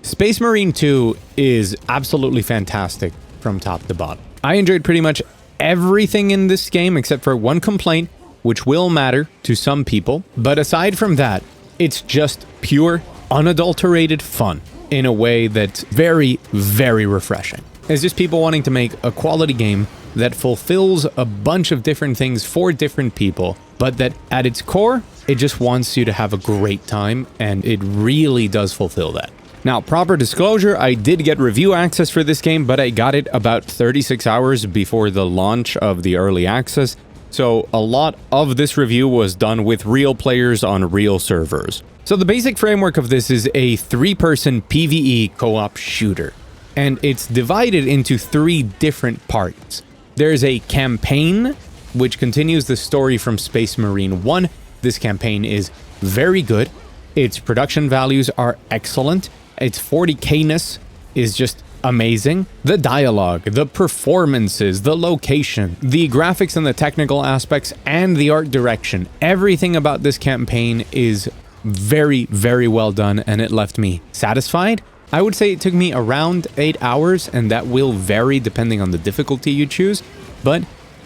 Space Marine 2 is absolutely fantastic from top to bottom. I enjoyed pretty much everything in this game except for one complaint, which will matter to some people. But aside from that, it's just pure, unadulterated fun in a way that's very, very refreshing. It's just people wanting to make a quality game that fulfills a bunch of different things for different people, but that at its core, it just wants you to have a great time, and it really does fulfill that. Now, proper disclosure, I did get review access for this game, but I got it about 36 hours before the launch of the early access, so a lot of this review was done with real players on real servers. So the basic framework of this is a 3-person PvE co-op shooter, and it's divided into 3 different parts. There's a campaign, which continues the story from Space Marine 1. This campaign is very good. Its production values are excellent. Its 40K-ness is just amazing. The dialogue, the performances, the location, the graphics and the technical aspects, and the art direction. Everything about this campaign is very, very well done, and it left me satisfied. I would say it took me around 8 hours, and that will vary depending on the difficulty you choose, but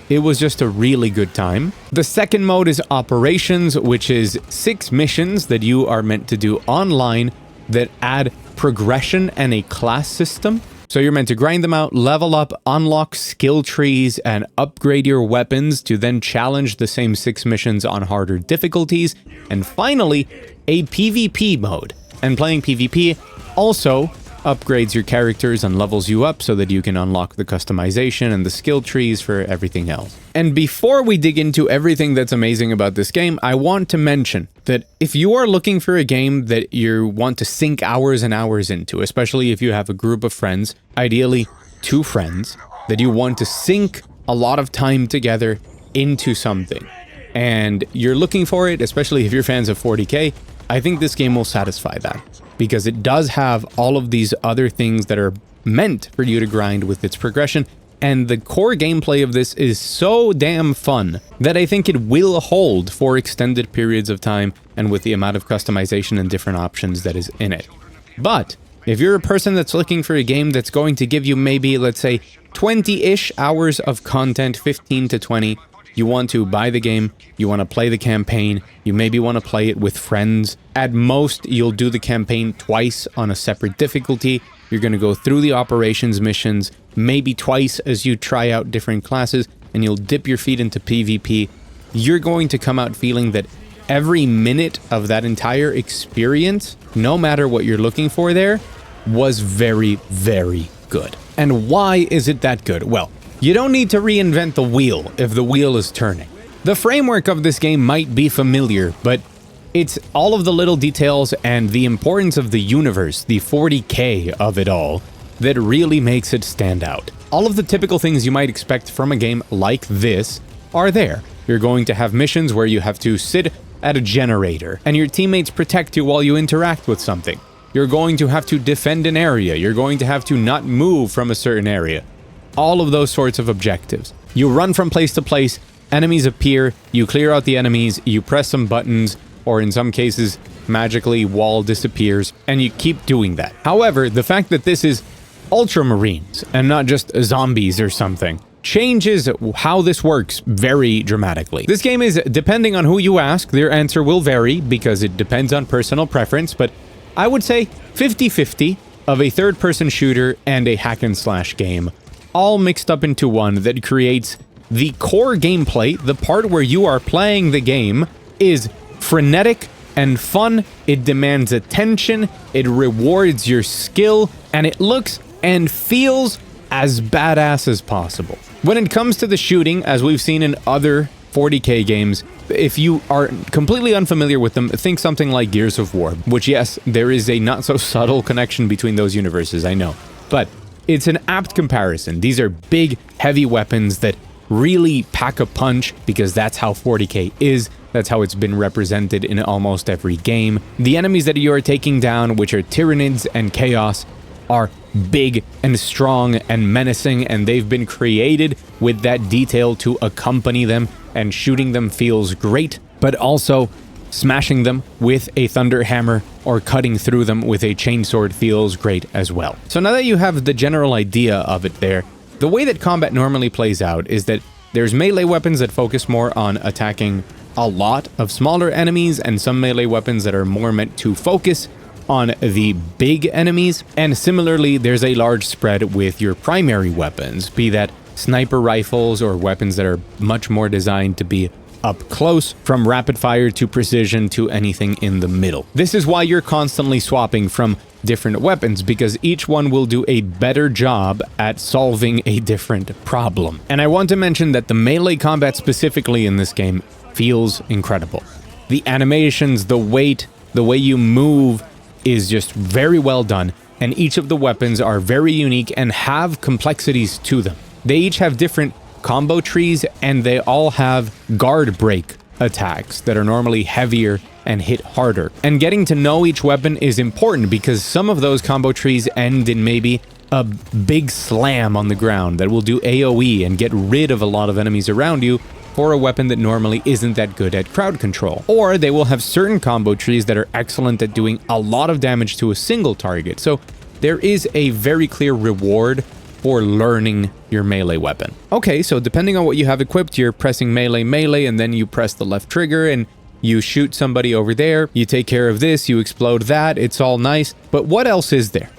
it was just a really good time. The second mode is Operations, which is 6 missions that you are meant to do online that add progression and a class system. So you're meant to grind them out, level up, unlock skill trees, and upgrade your weapons to then challenge the same 6 missions on harder difficulties. And finally, a PvP mode. And playing PvP also upgrades your characters and levels you up so that you can unlock the customization and the skill trees for everything else. And before we dig into everything that's amazing about this game, I want to mention that if you are looking for a game that you want to sink hours and hours into, especially if you have a group of friends, ideally 2 friends, that you want to sink a lot of time together into something, and you're looking for it, especially if you're fans of 40K, I think this game will satisfy that, because it does have all of these other things that are meant for you to grind with its progression, and the core gameplay of this is so damn fun that I think it will hold for extended periods of time and with the amount of customization and different options that is in it. But if you're a person that's looking for a game that's going to give you maybe, let's say, 20-ish hours of content, 15 to 20, you want to buy the game, you want to play the campaign, you maybe want to play it with friends. At most, you'll do the campaign twice on a separate difficulty. You're going to go through the operations missions, maybe twice as you try out different classes, and you'll dip your feet into PvP. You're going to come out feeling that every minute of that entire experience, no matter what you're looking for there, was very, very good. And why is it that good? Well, you don't need to reinvent the wheel if the wheel is turning. The framework of this game might be familiar, but it's all of the little details and the importance of the universe, the 40K of it all, that really makes it stand out. All of the typical things you might expect from a game like this are there. You're going to have missions where you have to sit at a generator, and your teammates protect you while you interact with something. You're going to have to defend an area. You're going to have to not move from a certain area. All of those sorts of objectives. You run from place to place, enemies appear, you clear out the enemies, you press some buttons, or in some cases, magically wall disappears, and you keep doing that. However, the fact that this is Ultramarines and not just zombies or something changes how this works very dramatically. This game is, depending on who you ask, their answer will vary because it depends on personal preference, but I would say 50-50 of a third-person shooter and a hack-and-slash game, all mixed up into one that creates the core gameplay. The part where you are playing the game is frenetic and fun, it demands attention, it rewards your skill, and it looks and feels as badass as possible. When it comes to the shooting, as we've seen in other 40K games, if you are completely unfamiliar with them, think something like Gears of War, which, yes, there is a not so subtle connection between those universes, I know, but it's an apt comparison. These are big, heavy weapons that really pack a punch because that's how 40K is. That's how it's been represented in almost every game. The enemies that you are taking down, which are Tyranids and Chaos, are big and strong and menacing, and they've been created with that detail to accompany them, and shooting them feels great. But also, smashing them with a thunder hammer or cutting through them with a chainsword feels great as well. So now that you have the general idea of it there, the way that combat normally plays out is that there's melee weapons that focus more on attacking a lot of smaller enemies, and some melee weapons that are more meant to focus on the big enemies. And similarly, there's a large spread with your primary weapons, be that sniper rifles or weapons that are much more designed to be up close, from rapid fire to precision to anything in the middle. This is why you're constantly swapping from different weapons, because each one will do a better job at solving a different problem. And I want to mention that the melee combat specifically in this game feels incredible. The animations, the weight, the way you move is just very well done, and each of the weapons are very unique and have complexities to them. They each have different combo trees, and they all have guard break attacks that are normally heavier and hit harder. And getting to know each weapon is important, because some of those combo trees end in maybe a big slam on the ground that will do AoE and get rid of a lot of enemies around you for a weapon that normally isn't that good at crowd control. Or they will have certain combo trees that are excellent at doing a lot of damage to a single target. So there is a very clear reward for learning your melee weapon. Okay, so depending on what you have equipped, you're pressing melee, and then you press the left trigger and you shoot somebody over there, you take care of this, you explode that, it's all nice. But what else is there?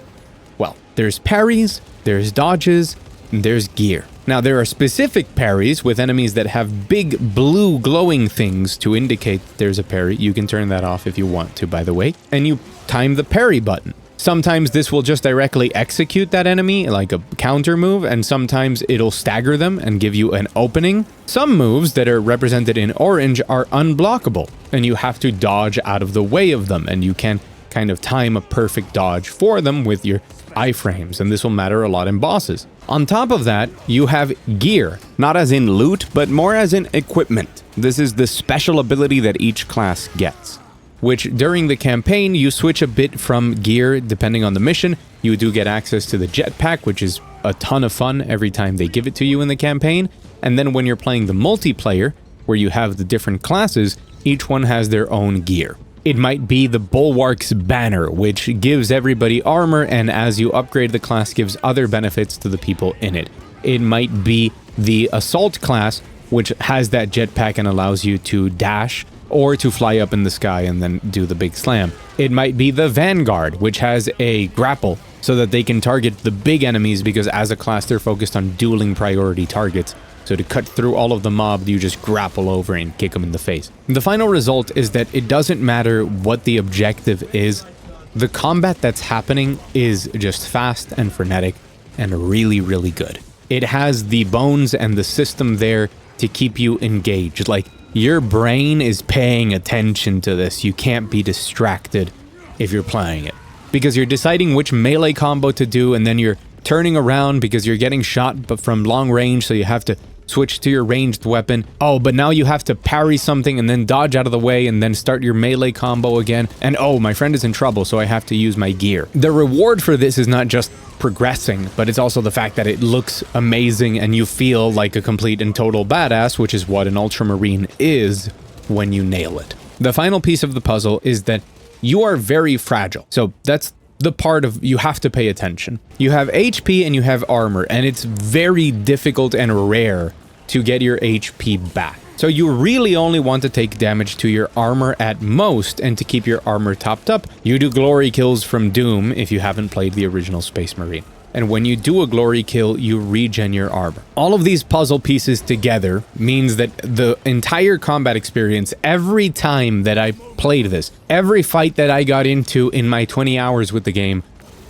Well, there's parries, there's dodges, and there's gear. Now, there are specific parries with enemies that have big blue glowing things to indicate there's a parry. You can turn that off if you want to, by the way. And you time the parry button. Sometimes this will just directly execute that enemy like a counter move, and sometimes it'll stagger them and give you an opening. Some moves that are represented in orange are unblockable, and you have to dodge out of the way of them, and you can kind of time a perfect dodge for them with your iframes, and this will matter a lot in bosses. On top of that, you have gear, not as in loot, but more as in equipment. This is the special ability that each class gets, which during the campaign, you switch a bit from gear depending on the mission. You do get access to the jetpack, which is a ton of fun every time they give it to you in the campaign. And then when you're playing the multiplayer, where you have the different classes, each one has their own gear. It might be the Bulwark's banner, which gives everybody armor, and as you upgrade the class, gives other benefits to the people in it. It might be the Assault class, which has that jetpack and allows you to dash or to fly up in the sky and then do the big slam. It might be the Vanguard, which has a grapple so that they can target the big enemies, because as a class they're focused on dueling priority targets. So to cut through all of the mob, you just grapple over and kick them in the face. The final result is that it doesn't matter what the objective is. The combat that's happening is just fast and frenetic and really, really good. It has the bones and the system there to keep you engaged. Like, your brain is paying attention to this. You can't be distracted if you're playing it, because you're deciding which melee combo to do, and then you're turning around because you're getting shot but from long range, so you have to switch to your ranged weapon. Oh, but now you have to parry something and then dodge out of the way and then start your melee combo again. And oh, my friend is in trouble, so I have to use my gear. The reward for this is not just progressing, but it's also the fact that it looks amazing and you feel like a complete and total badass, which is what an Ultramarine is when you nail it. The final piece of the puzzle is that you are very fragile. So that's the part of you have to pay attention. You have HP and you have armor, and it's very difficult and rare to get your HP back. So you really only want to take damage to your armor at most, and to keep your armor topped up, you do glory kills from Doom if you haven't played the original Space Marine. And when you do a glory kill, you regen your armor. All of these puzzle pieces together means that the entire combat experience, every time that I played this, every fight that I got into in my 20 hours with the game,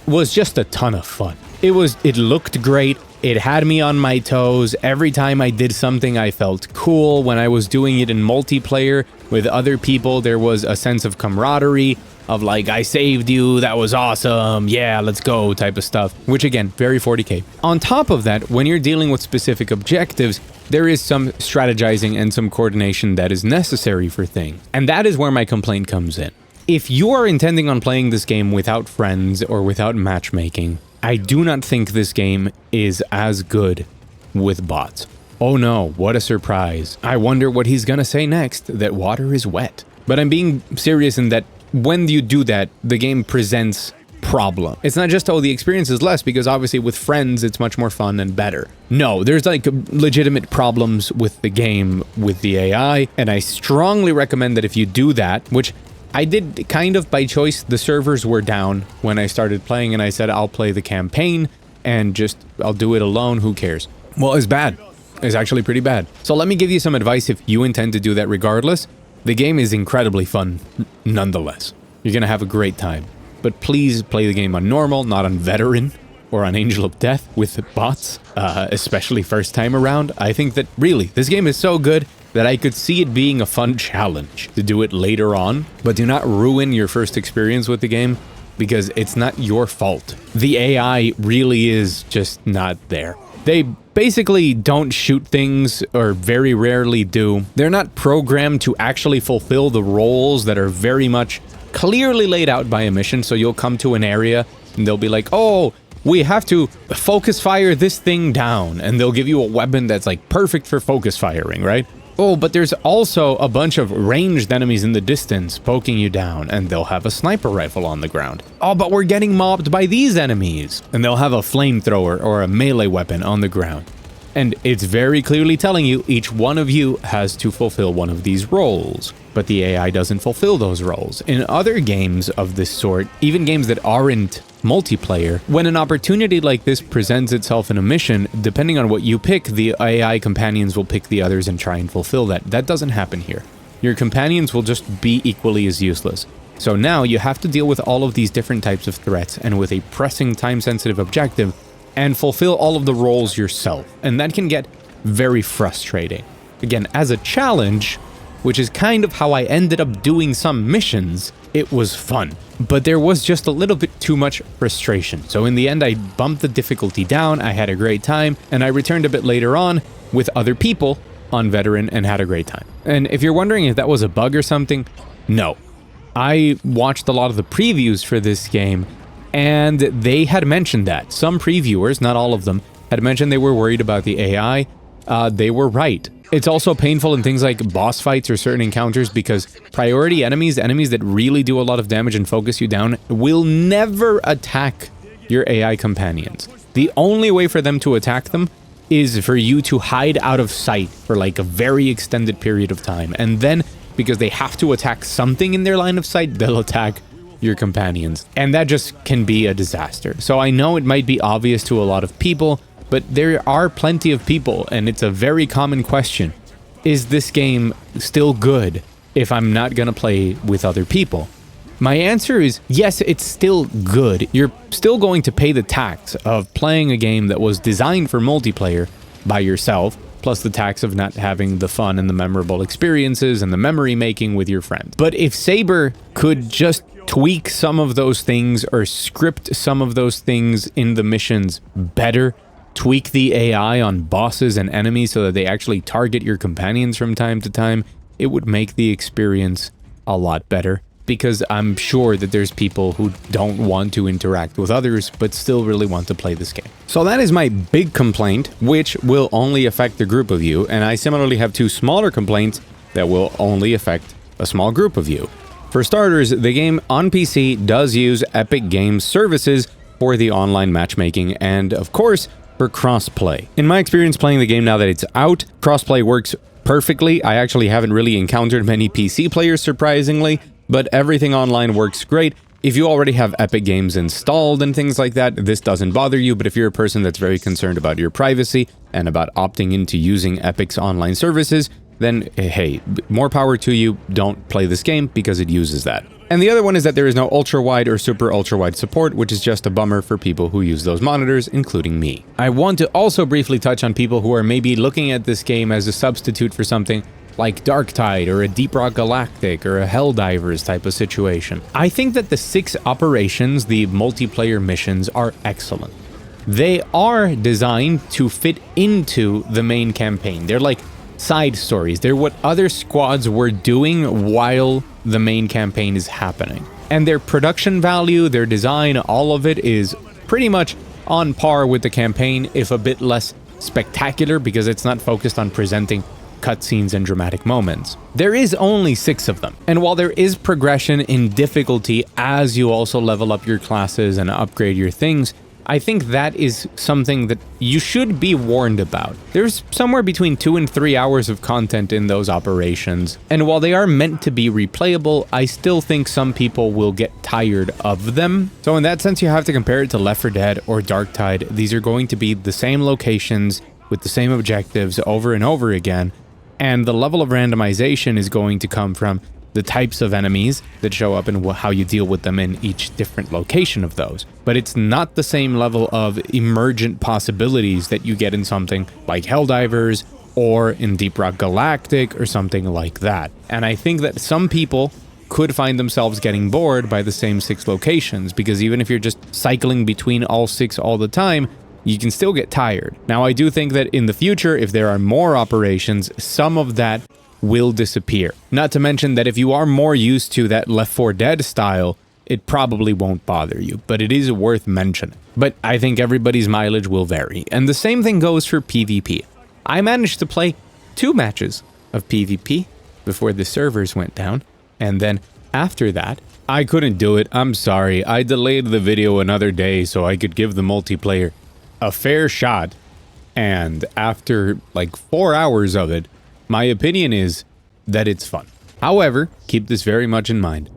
was just a ton of fun. It looked great. It had me on my toes. Every time I did something, I felt cool. When I was doing it in multiplayer with other people, there was a sense of camaraderie, of like, I saved you, that was awesome, yeah, let's go type of stuff, which again, very 40k. On top of that, when you're dealing with specific objectives, there is some strategizing and some coordination that is necessary for things. And that is where my complaint comes in. If you are intending on playing this game without friends or without matchmaking, I do not think this game is as good with bots. Oh no, what a surprise. I wonder what he's gonna say next, that water is wet. But I'm being serious in that when you do that, the game presents problem. It's not just, oh, the experience is less, because obviously with friends it's much more fun and better. No, there's like legitimate problems with the game with the AI, and I strongly recommend that if you do that, which I did kind of by choice. The servers were down when I started playing, and I said I'll play the campaign and I'll do it alone, who cares? Well, it's bad. It's actually pretty bad. So let me give you some advice if you intend to do that regardless. The game is incredibly fun nonetheless. You're gonna have a great time. But please play the game on normal, not on veteran or on Angel of Death with bots, especially first time around. I think that really, this game is so good that I could see it being a fun challenge to do it later on, but do not ruin your first experience with the game because it's not your fault. The AI really is just not there. They basically don't shoot things, or very rarely do. They're not programmed to actually fulfill the roles that are very much clearly laid out by a mission. So you'll come to an area and they'll be like, oh, we have to focus fire this thing down, and they'll give you a weapon that's like perfect for focus firing, right? Oh, but there's also a bunch of ranged enemies in the distance poking you down, and they'll have a sniper rifle on the ground. Oh, but we're getting mobbed by these enemies, and they'll have a flamethrower or a melee weapon on the ground. And it's very clearly telling you each one of you has to fulfill one of these roles, but the AI doesn't fulfill those roles. In other games of this sort, even games that aren't multiplayer, when an opportunity like this presents itself in a mission, depending on what you pick, the AI companions will pick the others and try and fulfill that. That doesn't happen here. Your companions will just be equally as useless. So now you have to deal with all of these different types of threats, and with a pressing time-sensitive objective, and fulfill all of the roles yourself. And that can get very frustrating. Again, as a challenge, which is kind of how I ended up doing some missions, it was fun. But there was just a little bit too much frustration. So in the end, I bumped the difficulty down, I had a great time, and I returned a bit later on with other people on veteran and had a great time. And if you're wondering if that was a bug or something, no. I watched a lot of the previews for this game, and they had mentioned that. Some previewers, not all of them, had mentioned they were worried about the AI. They were right. It's also painful in things like boss fights or certain encounters, because priority enemies that really do a lot of damage and focus you down, will never attack your AI companions. The only way for them to attack them is for you to hide out of sight for like a very extended period of time. And then, because they have to attack something in their line of sight, they'll attack your companions. And that just can be a disaster. So I know it might be obvious to a lot of people, but there are plenty of people, and it's a very common question. Is this game still good if I'm not gonna play with other people? My answer is yes, it's still good. You're still going to pay the tax of playing a game that was designed for multiplayer by yourself, plus the tax of not having the fun and the memorable experiences and the memory making with your friends. But if Saber could just tweak some of those things, or script some of those things in the missions better, tweak the AI on bosses and enemies so that they actually target your companions from time to time, it would make the experience a lot better. Because I'm sure that there's people who don't want to interact with others, but still really want to play this game. So that is my big complaint, which will only affect a group of you, and I similarly have two smaller complaints that will only affect a small group of you. For starters, the game on PC does use Epic Games services for the online matchmaking, and of course, for crossplay. In my experience playing the game now that it's out, crossplay works perfectly. I actually haven't really encountered many PC players, surprisingly, but everything online works great. If you already have Epic Games installed and things like that, this doesn't bother you, but if you're a person that's very concerned about your privacy and about opting into using Epic's online services, then hey, more power to you. Don't play this game because it uses that. And the other one is that there is no ultra-wide or super ultra-wide support, which is just a bummer for people who use those monitors, including me. I want to also briefly touch on people who are maybe looking at this game as a substitute for something like Darktide or a Deep Rock Galactic or a Helldivers type of situation. I think that the 6 operations, the multiplayer missions, are excellent. They are designed to fit into the main campaign. They're like side stories. They're what other squads were doing while the main campaign is happening. And their production value, their design, all of it is pretty much on par with the campaign, if a bit less spectacular, because it's not focused on presenting cutscenes and dramatic moments. There is only 6 of them, and while there is progression in difficulty as you also level up your classes and upgrade your things, I think that is something that you should be warned about. There's somewhere between 2 and 3 hours of content in those operations, and while they are meant to be replayable, I still think some people will get tired of them. So in that sense, you have to compare it to Left 4 Dead or Darktide. These are going to be the same locations with the same objectives over and over again, and the level of randomization is going to come from the types of enemies that show up and how you deal with them in each different location of those. But it's not the same level of emergent possibilities that you get in something like Helldivers or in Deep Rock Galactic or something like that. And I think that some people could find themselves getting bored by the same 6 locations, because even if you're just cycling between all 6 all the time, you can still get tired. Now, I do think that in the future, if there are more operations, some of that will disappear. Not to mention that if you are more used to that Left 4 Dead style, it probably won't bother you, but it is worth mentioning. But I think everybody's mileage will vary, and the same thing goes for PvP. I managed to play 2 matches of PvP before the servers went down, and then after that, I couldn't do it. I'm sorry. I delayed the video another day so I could give the multiplayer a fair shot, and after like 4 hours of it, my opinion is that it's fun. However, keep this very much in mind.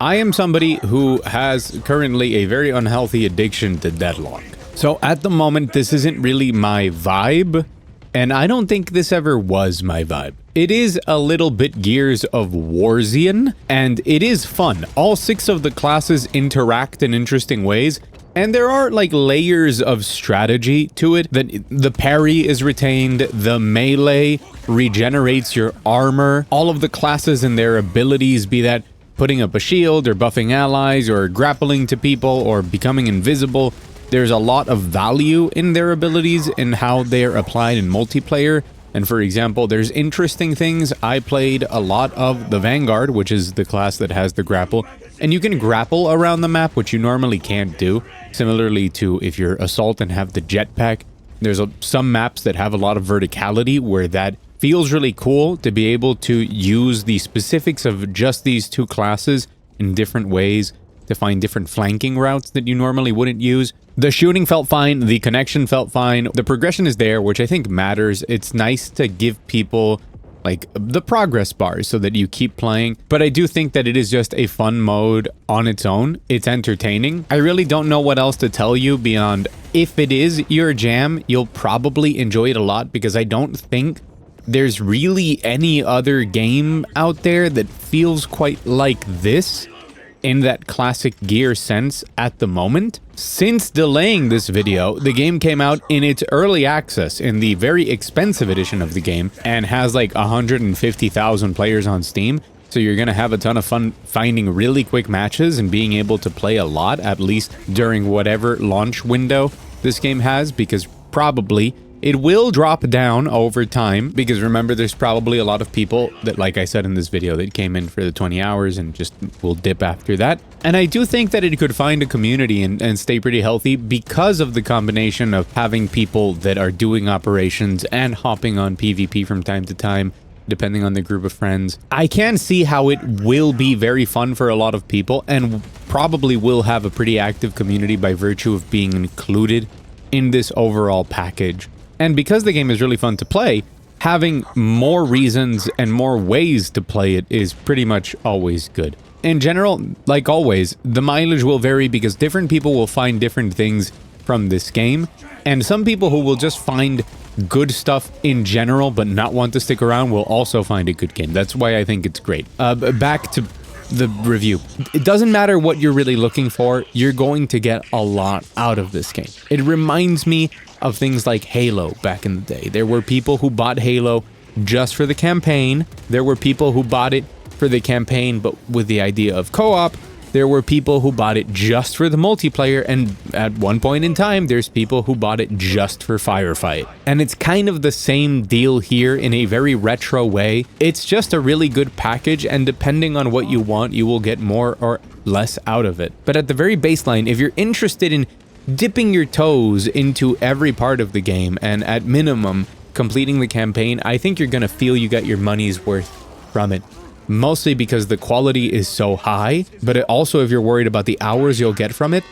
I am somebody who has currently a very unhealthy addiction to Deadlock. So at the moment, this isn't really my vibe, and I don't think this ever was my vibe. It is a little bit Gears of Warzian, and it is fun. All 6 of the classes interact in interesting ways, and there are like layers of strategy to it. That the parry is retained, the melee regenerates your armor, all of the classes and their abilities, be that putting up a shield or buffing allies or grappling to people or becoming invisible. There's a lot of value in their abilities and how they're applied in multiplayer. And for example, there's interesting things. I played a lot of the Vanguard, which is the class that has the grapple, and you can grapple around the map, which you normally can't do. Similarly to if you're Assault and have the jetpack, there's some maps that have a lot of verticality where that feels really cool to be able to use the specifics of just these 2 classes in different ways to find different flanking routes that you normally wouldn't use. The shooting felt fine, the connection felt fine, the progression is there, which I think matters. It's nice to give people like the progress bars so that you keep playing, but I do think that it is just a fun mode on its own. It's entertaining. I really don't know what else to tell you beyond, if it is your jam, you'll probably enjoy it a lot, because I don't think there's really any other game out there that feels quite like this in that classic Gear sense at the moment. Since delaying this video, the game came out in its early access in the very expensive edition of the game and has like 150,000 players on Steam. So you're gonna have a ton of fun finding really quick matches and being able to play a lot, at least during whatever launch window this game has, because probably it will drop down over time, because remember, there's probably a lot of people that, like I said in this video, that came in for the 20 hours and just will dip after that. And I do think that it could find a community and stay pretty healthy because of the combination of having people that are doing operations and hopping on PvP from time to time, depending on the group of friends. I can see how it will be very fun for a lot of people and probably will have a pretty active community by virtue of being included in this overall package. And because the game is really fun to play, having more reasons and more ways to play it is pretty much always good. In general, like always, the mileage will vary because different people will find different things from this game, and some people who will just find good stuff in general but not want to stick around will also find a good game. That's why I think it's great. Back to the review. It doesn't matter what you're really looking for, you're going to get a lot out of this game. It reminds me of things like Halo back in the day. There were people who bought Halo just for the campaign. There were people who bought it for the campaign but with the idea of co-op. There were people who bought it just for the multiplayer, and at one point in time, there's people who bought it just for Firefight. And it's kind of the same deal here in a very retro way. It's just a really good package, and depending on what you want, you will get more or less out of it. But at the very baseline, if you're interested in dipping your toes into every part of the game, and at minimum, completing the campaign, I think you're going to feel you got your money's worth from it. Mostly because the quality is so high, but also if you're worried about the hours you'll get from it,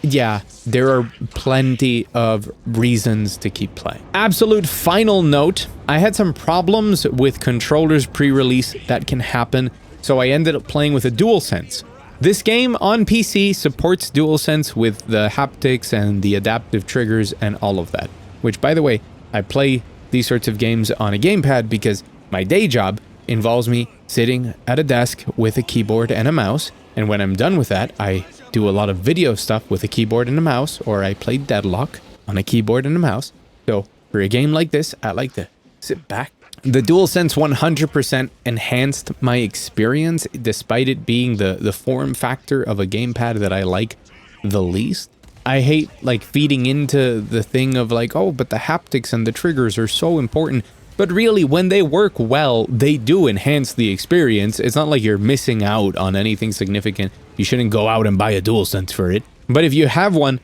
yeah, there are plenty of reasons to keep playing. Absolute final note, I had some problems with controllers pre-release that can happen, so I ended up playing with a DualSense. This game on PC supports DualSense with the haptics and the adaptive triggers and all of that. Which, by the way, I play these sorts of games on a gamepad because my day job involves me sitting at a desk with a keyboard and a mouse, and when I'm done with that, I do a lot of video stuff with a keyboard and a mouse, or I play Deadlock on a keyboard and a mouse. So for a game like this, I like to sit back. The DualSense 100% enhanced my experience, despite it being the form factor of a gamepad that I like the least. I hate like feeding into the thing of like, oh, but the haptics and the triggers are so important. But really, when they work well, they do enhance the experience. It's not like you're missing out on anything significant. You shouldn't go out and buy a DualSense for it. But if you have one,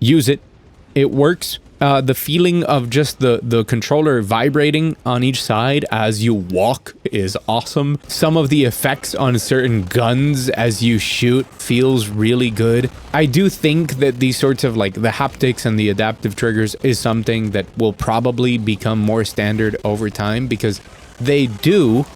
use it. It works. The feeling of just the controller vibrating on each side as you walk is awesome. Some of the effects on certain guns as you shoot feels really good. I do think that these sorts of like the haptics and the adaptive triggers is something that will probably become more standard over time because they do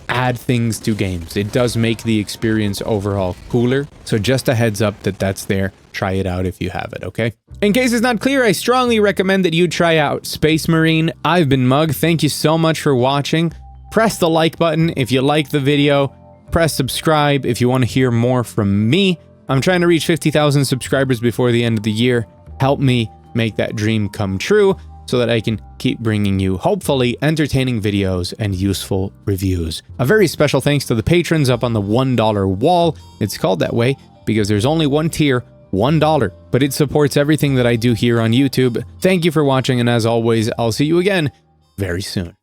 add things to games. It does make the experience overall cooler. So just a heads up that that's there. Try it out if you have it, okay? In case it's not clear, I strongly recommend that you try out Space Marine. I've been Mug. Thank you so much for watching. Press the like button if you like the video. Press subscribe if you want to hear more from me. I'm trying to reach 50,000 subscribers before the end of the year. Help me make that dream come true so that I can keep bringing you, hopefully, entertaining videos and useful reviews. A very special thanks to the patrons up on the $1 wall. It's called that way because there's only one tier, $1, but it supports everything that I do here on YouTube. Thank you for watching, and as always, I'll see you again very soon.